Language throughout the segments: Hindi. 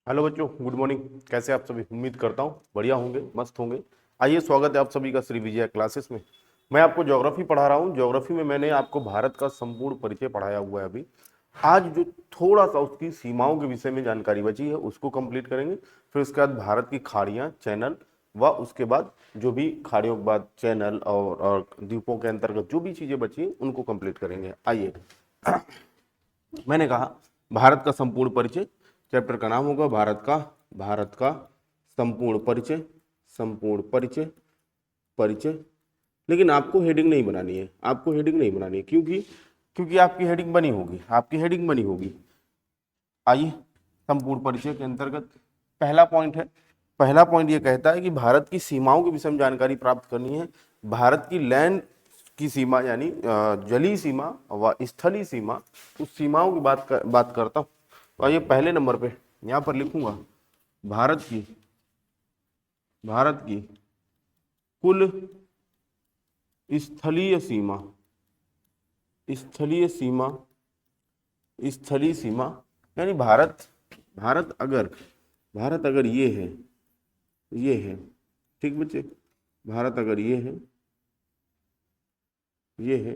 हेलो बच्चों, गुड मॉर्निंग। कैसे आप सभी? उम्मीद करता हूँ बढ़िया होंगे, मस्त होंगे। आइए, स्वागत है आप सभी का श्री विजय क्लासेस में। मैं आपको ज्योग्राफी पढ़ा रहा हूँ। ज्योग्राफी में मैंने आपको भारत का संपूर्ण परिचय पढ़ाया हुआ है। अभी आज जो थोड़ा सा उसकी सीमाओं के विषय में जानकारी बची है उसको कंप्लीट करेंगे। फिर उसके बाद भारत की खाड़ियाँ, चैनल व उसके बाद जो भी खाड़ियों के बाद चैनल और द्वीपों के अंतर्गत जो भी चीज़ें बची हैं उनको कंप्लीट करेंगे। आइए, मैंने कहा भारत का संपूर्ण परिचय, चैप्टर का नाम होगा भारत का संपूर्ण परिचय। संपूर्ण परिचय, परिचय। लेकिन आपको हेडिंग नहीं बनानी है, आपको हेडिंग नहीं बनानी है। क्योंकि आपकी हेडिंग बनी होगी, आपकी हेडिंग बनी होगी। आइए, संपूर्ण परिचय के अंतर्गत पहला पॉइंट है। पहला पॉइंट ये कहता है कि भारत की सीमाओं के विषय में जानकारी प्राप्त करनी है। भारत की लैंड की सीमा यानी जलीय सीमा व स्थलीय सीमा, उस सीमाओं की बात करता हूँ। तो आइए, पहले नंबर पे यहाँ पर लिखूंगा भारत की कुल स्थलीय सीमा, स्थलीय सीमा, स्थलीय सीमा। यानी भारत अगर ये है, ठीक बच्चे, भारत अगर ये है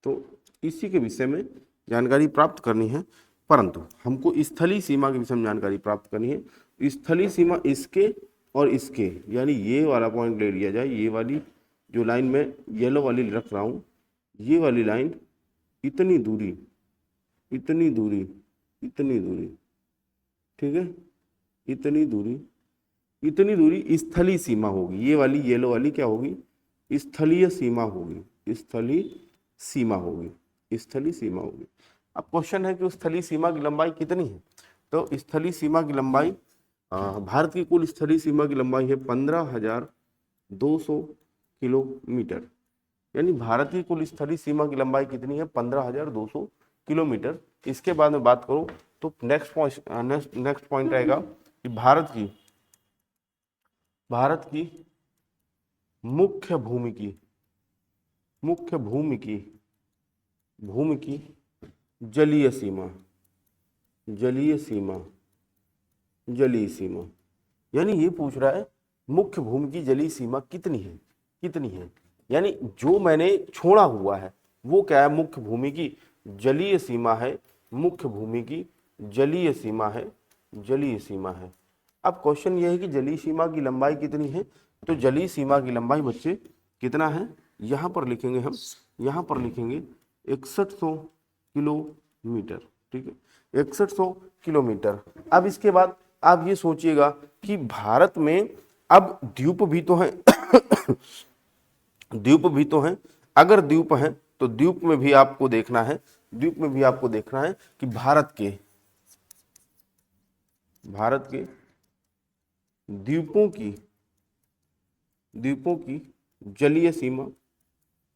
तो इसी के विषय में जानकारी प्राप्त करनी है। परंतु हमको स्थलीय सीमा के विषय में जानकारी प्राप्त करनी है। स्थलीय सीमा इसके और इसके, यानी ये वाला पॉइंट ले लिया जाए। ये वाली जो लाइन में येलो वाली रख रहा हूँ, ये वाली लाइन इतनी दूरी, इतनी दूरी, इतनी दूरी, ठीक है, इतनी दूरी, इतनी दूरी स्थलीय सीमा होगी। ये वाली येलो वाली क्या होगी? स्थलीय सीमा होगी, स्थलीय सीमा होगी, स्थलीय सीमा होगी। अब क्वेश्चन है कि उस स्थलीय सीमा की लंबाई कितनी है? तो स्थलीय सीमा की लंबाई, भारत की कुल स्थलीय सीमा की लंबाई है 15,200 किलोमीटर। यानी भारत की कुल स्थलीय सीमा की लंबाई कितनी है? 15,200 किलोमीटर। इसके बाद में बात करूं तो नेक्स्ट पॉइंट रहेगा कि भारत की मुख्य भूमि की जलीय सीमा, जलीय सीमा, जलीय सीमा। यानी ये पूछ रहा है मुख्य भूमि की जलीय सीमा कितनी है, कितनी है। यानी जो मैंने छोड़ा हुआ है वो क्या है? मुख्य भूमि की जलीय सीमा है, मुख्य भूमि की जलीय सीमा है, जलीय सीमा है। अब क्वेश्चन ये है कि जलीय सीमा की लंबाई कितनी है? तो जलीय सीमा की लंबाई बच्चे कितना है? यहाँ पर लिखेंगे हम, यहाँ पर लिखेंगे 6100 किलोमीटर, ठीक है, 6100 किलोमीटर। अब इसके बाद आप ये सोचिएगा कि भारत में अब द्वीप भी तो हैं द्वीप भी तो हैं। अगर द्वीप हैं तो द्वीप में भी आपको देखना है, द्वीप में भी आपको देखना है कि भारत के द्वीपों की जलीय सीमा,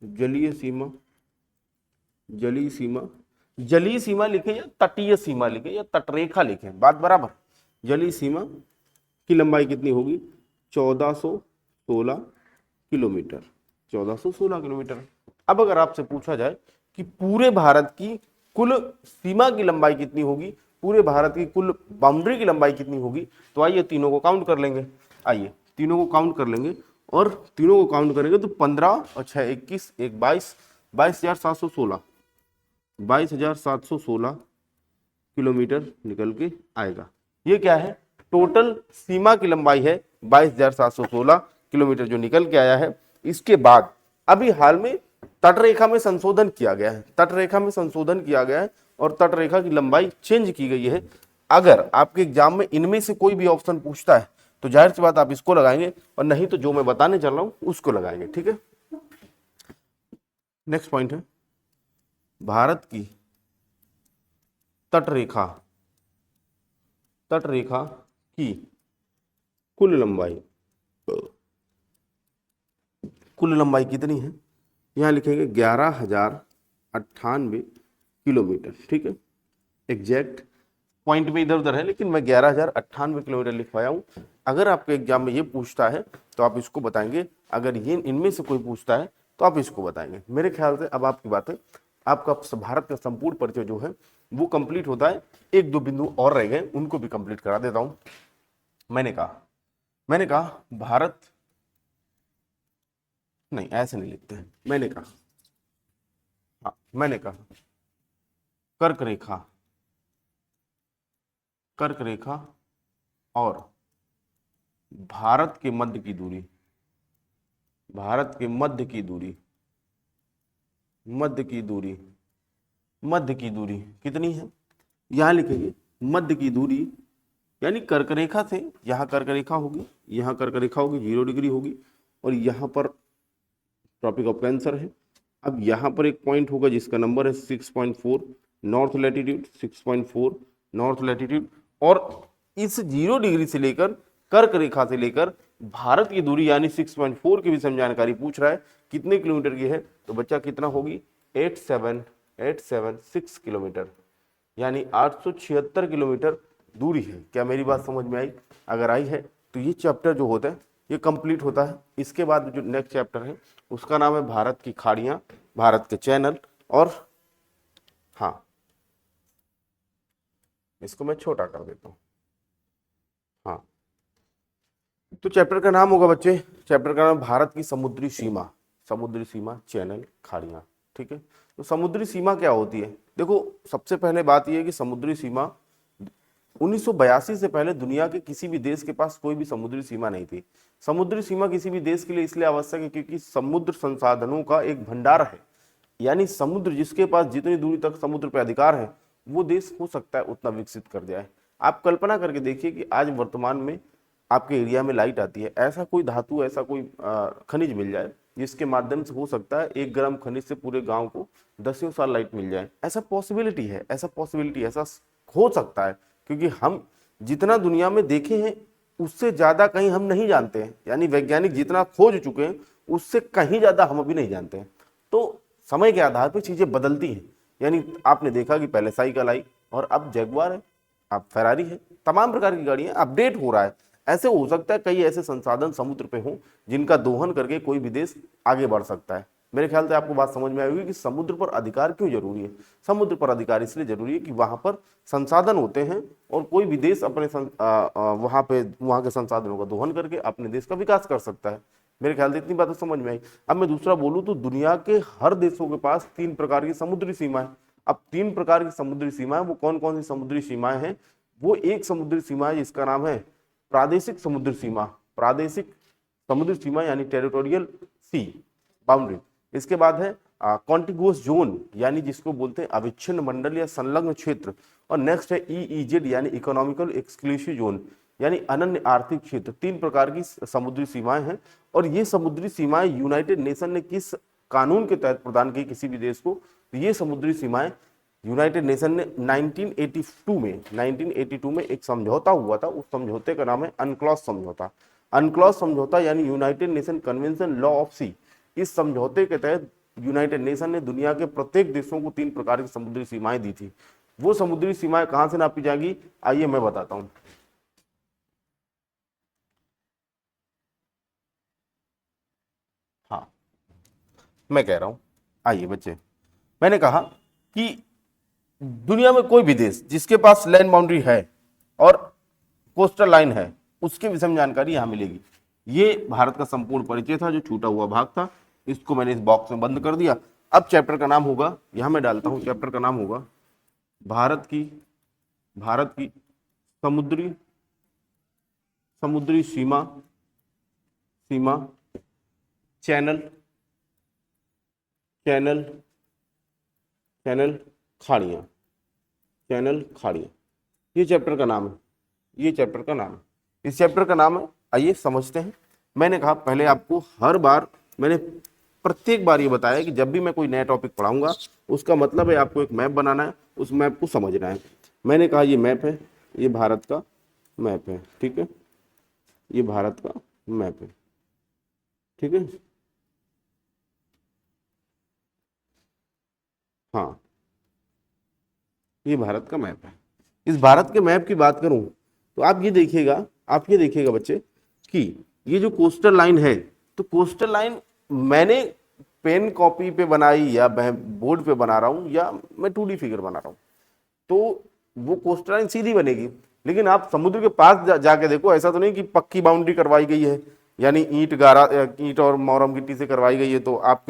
जलीय सीमा, जलीय सीमा, जलीय सीमा लिखे या तटीय सीमा लिखे या तटरेखा लिखे, बात बराबर। जलीय सीमा की लंबाई कितनी होगी? 1416 किलोमीटर, 1416 किलोमीटर। अब अगर आपसे पूछा जाए कि पूरे भारत की कुल सीमा की लंबाई कितनी होगी, पूरे भारत की कुल बाउंड्री की लंबाई कितनी होगी, तो आइए तीनों को काउंट कर लेंगे। आइए तीनों को काउंट कर लेंगे, और तीनों को काउंट करेंगे तो 15 और 6 21, 1 22, 22,716, 22,716 किलोमीटर निकल के आएगा। ये क्या है? टोटल सीमा की लंबाई है 22,716 किलोमीटर जो निकल के आया है। इसके बाद अभी हाल में तटरेखा में संशोधन किया गया है, तटरेखा में संशोधन किया गया है और तटरेखा की लंबाई चेंज की गई है। अगर आपके एग्जाम में इनमें से कोई भी ऑप्शन पूछता है तो जाहिर सी बात आप इसको लगाएंगे, और नहीं तो जो मैं बताने चल रहा हूं उसको लगाएंगे, ठीक है। नेक्स्ट पॉइंट है भारत की तटरेखा, तटरेखा की कुल लंबाई, कुल लंबाई कितनी है? यहां लिखेंगे 11,098 किलोमीटर, ठीक है। एग्जैक्ट पॉइंट में इधर उधर है, लेकिन मैं 11,098 किलोमीटर लिखवाया हूं। अगर आपके एग्जाम में ये पूछता है तो आप इसको बताएंगे, अगर ये इनमें से कोई पूछता है तो आप इसको बताएंगे। मेरे ख्याल से अब आपकी बातें आपका भारत का संपूर्ण परिचय जो है वो कंप्लीट होता है। एक दो बिंदु और रह गए, उनको भी कंप्लीट करा देता हूं। मैंने कहा भारत, नहीं ऐसे नहीं लिखते हैं, मैंने कहा, हाँ मैंने कहा कर्क रेखा, कर्क रेखा और भारत के मध्य की दूरी, भारत के मध्य की दूरी, मध्य की दूरी, मध्य की दूरी कितनी है, यहां लिखेंगे मध्य की दूरी, यानी कर्क रेखा से यहाँ कर्क रेखा होगी, यहाँ कर्क रेखा होगी, 0 डिग्री होगी, और यहाँ पर ट्रॉपिक ऑफ कैंसर है। अब यहाँ पर एक पॉइंट होगा जिसका नंबर है 6.4 नॉर्थ लैटिट्यूड, 6.4 नॉर्थ लैटिट्यूड, और इस 0 डिग्री से लेकर कर्क रेखा से लेकर भारत की दूरी यानी 6.4 की विषय में जानकारी पूछ रहा है, कितने किलोमीटर की है, तो बच्चा कितना होगी 87876 किलोमीटर, यानी 876 किलोमीटर दूरी है। क्या मेरी बात समझ में आई? अगर आई है तो ये चैप्टर जो होता है ये कंप्लीट होता है। इसके बाद जो नेक्स्ट चैप्टर है उसका नाम है भारत की खाड़ियां, भारत के चैनल, और हाँ इसको मैं छोटा कर देता हूं। हाँ, तो चैप्टर का नाम होगा बच्चे, चैप्टर का नाम भारत की समुद्री सीमा, समुद्री सीमा, चैनल, खाड़ियां। ठीक है, तो समुद्री सीमा क्या होती है? देखो सबसे पहले बात यह है कि समुद्री सीमा 1982 से पहले दुनिया के किसी भी देश के पास कोई भी समुद्री सीमा नहीं थी। समुद्री सीमा किसी भी देश के लिए इसलिए आवश्यक है क्योंकि समुद्र संसाधनों का एक भंडार है, यानी समुद्र जिसके पास जितनी दूरी तक समुद्र पर अधिकार है वो देश हो सकता है उतना विकसित कर दिया है। आप कल्पना करके देखिए कि आज वर्तमान में आपके एरिया में लाइट आती है, ऐसा कोई धातु, ऐसा कोई खनिज मिल जाए जिसके माध्यम से हो सकता है 1 ग्राम खनिज से पूरे गांव को 10 साल लाइट मिल जाए। ऐसा पॉसिबिलिटी है, ऐसा हो सकता है, क्योंकि हम जितना दुनिया में देखे हैं उससे ज्यादा कहीं हम नहीं जानते हैं, यानी वैज्ञानिक जितना खोज चुके हैं उससे कहीं ज्यादा हम अभी नहीं जानते हैं। तो समय के आधार पर चीजें बदलती हैं, यानी आपने देखा कि पहले साइकिल आई और अब जैगुआर है, अब फेरारी है, तमाम प्रकार की गाड़ियां, अपडेट हो रहा है। ऐसे हो सकता है कई ऐसे संसाधन समुद्र पे हों जिनका दोहन करके कोई भी देश आगे बढ़ सकता है। मेरे ख्याल से आपको बात समझ में आई होगी कि समुद्र पर अधिकार क्यों जरूरी है। समुद्र पर अधिकार इसलिए जरूरी है कि वहां पर संसाधन होते हैं और कोई भी देश अपने वहां के संसाधनों का दोहन करके अपने देश का विकास कर सकता है। मेरे ख्याल से इतनी बातें समझ में आई। अब मैं दूसरा बोलूं तो दुनिया के हर देशों के पास 3 प्रकार की समुद्री सीमा है। अब 3 प्रकार की समुद्री सीमाएं, वो कौन कौन सी समुद्री सीमाएं हैं? वो एक समुद्री सीमा है जिसका नाम है प्रादेशिक समुद्री सीमा, प्रादेशिक समुद्री सीमा यानी टेरिटोरियल सी बाउंड्री। इसके बाद है कॉन्टिगुअस जोन, यानी जिसको बोलते हैं अविच्छिन्न मंडल या संलग्न क्षेत्र, और नेक्स्ट है ईईजेड यानी इकोनॉमिकल एक्सक्लूसिव जोन, यानी अनन्य आर्थिक क्षेत्र। 3 प्रकार की समुद्री सीमाएं हैं, और ये समुद्री सीमाएं यूनाइटेड नेशन ने किस कानून के तहत प्रदान की किसी भी देश को? तो ये समुद्री सीमाएं यूनाइटेड नेशन ने 1982 में एक समझौता हुआ था, उस समझौते का नाम है अनक्लॉस समझौता। अनक्लॉस समझौता यानी United Nation convention law of sea. इस समझौते के तहत यूनाइटेड नेशन ने दुनिया के प्रत्येक देशों को 3 प्रकार की समुद्री सीमाएं दी थी। वो समुद्री सीमाएं कहां से नापी जाएंगी, आइए मैं बताता हूं। हाँ मैं कह रहा हूं, आइए बच्चे, मैंने कहा कि दुनिया में कोई भी देश जिसके पास लैंड बाउंड्री है और कोस्टल लाइन है उसके विषय में जानकारी यहां मिलेगी। ये भारत का संपूर्ण परिचय था, जो छूटा हुआ भाग था, इसको मैंने इस बॉक्स में बंद कर दिया। अब चैप्टर का नाम होगा, यहां मैं डालता हूं, चैप्टर का नाम होगा भारत की समुद्री समुद्री सीमा सीमा चैनल चैनल चैनल खाड़ियां, चैनल खाड़ियां, ये चैप्टर का नाम है, ये चैप्टर का नाम है, इस चैप्टर का नाम है। आइए समझते हैं। मैंने कहा पहले आपको हर बार मैंने प्रत्येक बार ये बताया कि जब भी मैं कोई नया टॉपिक पढ़ाऊंगा उसका मतलब है आपको एक मैप बनाना है, उस मैप को समझना है। मैंने कहा ये मैप है, ये भारत का मैप है, ठीक है, ये भारत का मैप है, ठीक है। हाँ ये भारत का मैप है। इस भारत के मैप की बात करूं तो आप ये देखिएगा, बच्चे कि ये जो कोस्टल लाइन है, तो कोस्टल लाइन मैंने पेन कॉपी पे बनाई या मैं बोर्ड पे बना रहा हूँ या मैं 2D फिगर बना रहा हूँ, तो वो कोस्टल लाइन सीधी बनेगी। लेकिन आप समुद्र के पास जाके देखो, ऐसा तो नहीं कि पक्की बाउंड्री करवाई गई है, यानी ईंट और मोरम गिट्टी से करवाई गई है, तो आप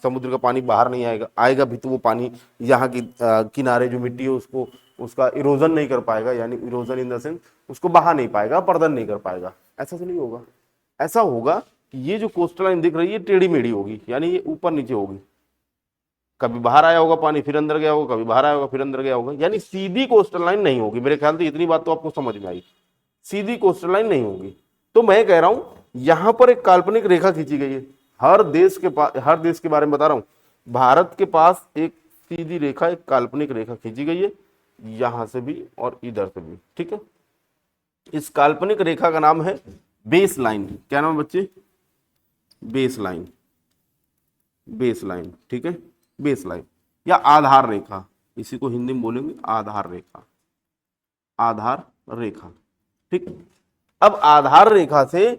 समुद्र का पानी बाहर नहीं आएगा, आएगा भी तो वो पानी यहाँ की किनारे जो मिट्टी है उसको उसका इरोजन नहीं कर पाएगा, यानी इरोजन इन द सेंस उसको बहा नहीं पाएगा, पर्दन नहीं कर पाएगा। ऐसा तो नहीं होगा। ऐसा होगा कि ये जो कोस्टल लाइन दिख रही है टेढ़ी मेढ़ी होगी, यानी ये ऊपर नीचे होगी, कभी बाहर आया होगा पानी फिर अंदर गया होगा, कभी बाहर आया होगा फिर अंदर गया होगा, यानी सीधी कोस्टल लाइन नहीं होगी। मेरे ख्याल से इतनी बात तो आपको समझ में आई, सीधी कोस्टल लाइन नहीं होगी। तो मैं कह रहा हूं यहां पर एक काल्पनिक रेखा खींची गई है, हर देश के बारे में बता रहा हूं। भारत के पास एक सीधी रेखा, एक काल्पनिक रेखा खींची गई है, यहां से भी और इधर से भी, ठीक है। इस काल्पनिक रेखा का नाम है बेस लाइन। क्या नाम है बच्चे? बेस लाइन, बेस लाइन, ठीक है, बेस लाइन या आधार रेखा, इसी को हिंदी में बोलेंगे आधार रेखा, आधार रेखा, ठीक। अब आधार रेखा से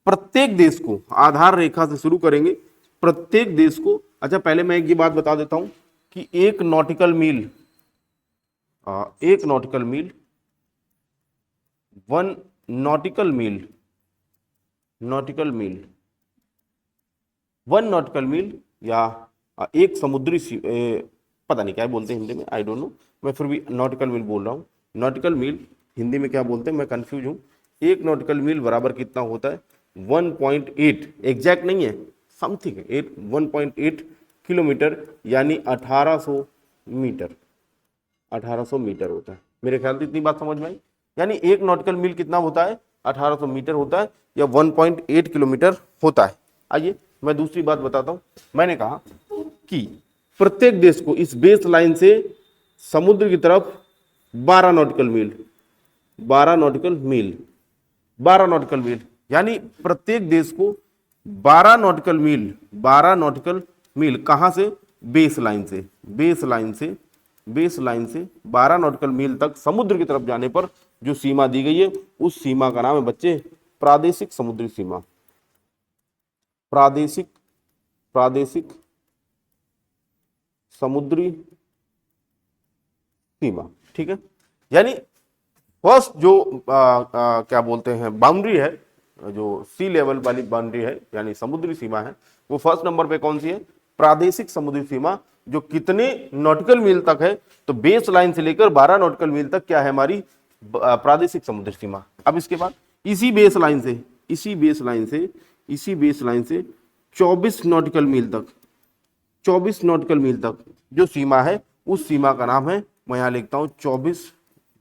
प्रत्येक देश को, आधार रेखा से शुरू करेंगे, प्रत्येक देश को। अच्छा, पहले मैं एक ये बात बता देता हूं कि एक नॉटिकल मील, एक नॉटिकल मील, 1 नॉटिकल मील, नॉटिकल मील, 1 नॉटिकल मील या एक समुद्री पता नहीं क्या बोलते हैं हिंदी में, आई डोंट नो, मैं फिर भी नॉटिकल मील बोल रहा हूँ। नॉटिकल मील हिंदी में क्या बोलते हैं मैं कंफ्यूज हूँ। एक नॉटिकल मील बराबर कितना होता है? 1.8, एग्जैक्ट नहीं है, समथिंग है, 1.8 किलोमीटर, यानी 1800 मीटर, 1800 मीटर होता है। मेरे ख्याल से इतनी बात समझ में आई। यानी एक नॉटिकल मील कितना होता है? 1800 मीटर होता है या 1.8 किलोमीटर होता है। आइए मैं दूसरी बात बताता हूं। मैंने कहा कि प्रत्येक देश को इस बेस लाइन से समुद्र की तरफ 12 नॉटिकल मील, 12 नॉटिकल मील, 12 नॉटिकल मील, यानी प्रत्येक देश को 12 नॉटिकल मील, 12 नॉटिकल मील कहां से? बेस लाइन से, बेस लाइन से, बेस लाइन से 12 नॉटिकल मील तक समुद्र की तरफ जाने पर जो सीमा दी गई है उस सीमा का नाम है बच्चे प्रादेशिक समुद्री सीमा, प्रादेशिक, प्रादेशिक समुद्री सीमा, ठीक है। यानी फर्स्ट जो क्या बोलते हैं बाउंड्री है, जो सी लेवल वाली बाउंड्री है यानी समुद्री सीमा है, वो फर्स्ट नंबर पे कौन सी है? प्रादेशिक समुद्री सीमा, जो कितने नॉटिकल मील तक है? तो बेस लाइन से लेकर 12 नॉटिकल मील तक क्या है हमारी प्रादेशिक समुद्री सीमा। अब इसके बाद इसी बेस लाइन से, इसी बेस लाइन से, इसी बेस लाइन से 24 नॉटिकल मील तक, 24 नॉटिकल मील तक जो सीमा है उस सीमा का नाम है, मैं यहां लिखता हूं 24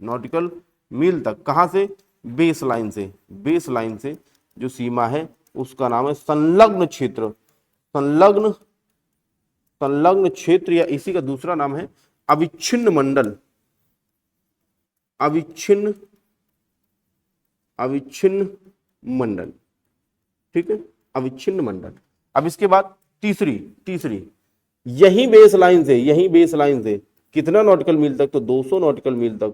नॉटिकल मील तक। कहां से? बेस लाइन से, बेस लाइन से जो सीमा है उसका नाम है संलग्न क्षेत्र, संलग्न, संलग्न क्षेत्र, या इसी का दूसरा नाम है अविच्छिन्न मंडल, अविच्छिन्न, अविच्छिन्न मंडल, ठीक है, अविच्छिन्न मंडल। अब इसके बाद तीसरी, तीसरी यही बेस लाइन से, यही बेस लाइन से कितना नॉटिकल मील तक? तो 200 नॉटिकल मील तक,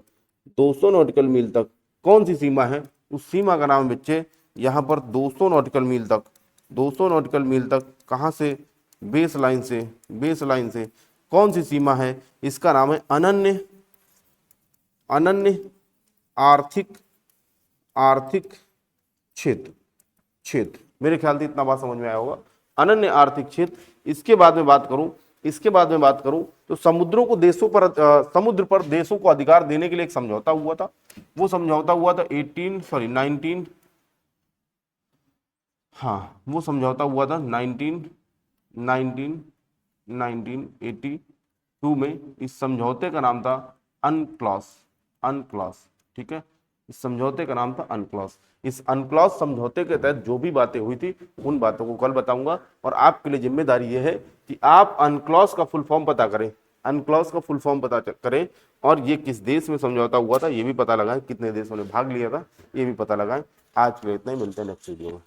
200 नॉटिकल मील तक कौन सी सीमा है? उस सीमा का नाम बच्चे यहां पर 200 नॉटिकल मील तक, 200 नॉटिकल मील तक कहां से? बेस लाइन से, बेस लाइन से कौन सी सीमा है? इसका नाम है अनन्य, अनन्य आर्थिक, आर्थिक क्षेत्र, क्षेत्र। मेरे ख्याल से इतना बात समझ में आया होगा, अनन्य आर्थिक क्षेत्र। इसके बाद में बात करूं, इसके बाद में बात करूं तो समुद्रों को देशों पर, समुद्र पर देशों को अधिकार देने के लिए एक समझौता हुआ था। वो समझौता हुआ था 19, हाँ वो समझौता हुआ था 1982 में। इस समझौते का नाम था अनक्लॉस, अनक्लॉस, ठीक है, इस समझौते का नाम था अनक्लॉस। इस अनक्लॉस समझौते के तहत जो भी बातें हुई थी उन बातों को कल बताऊंगा, और आपके लिए जिम्मेदारी यह है कि आप अनक्लॉस का फुल फॉर्म पता करें, अनक्लॉस का फुल फॉर्म पता करें, और ये किस देश में समझौता हुआ था ये भी पता लगाएं, कितने देशों ने भाग लिया था ये भी पता लगाएं। आज के लिए इतना ही, मिलते हैं नेक्स्ट वीडियो में।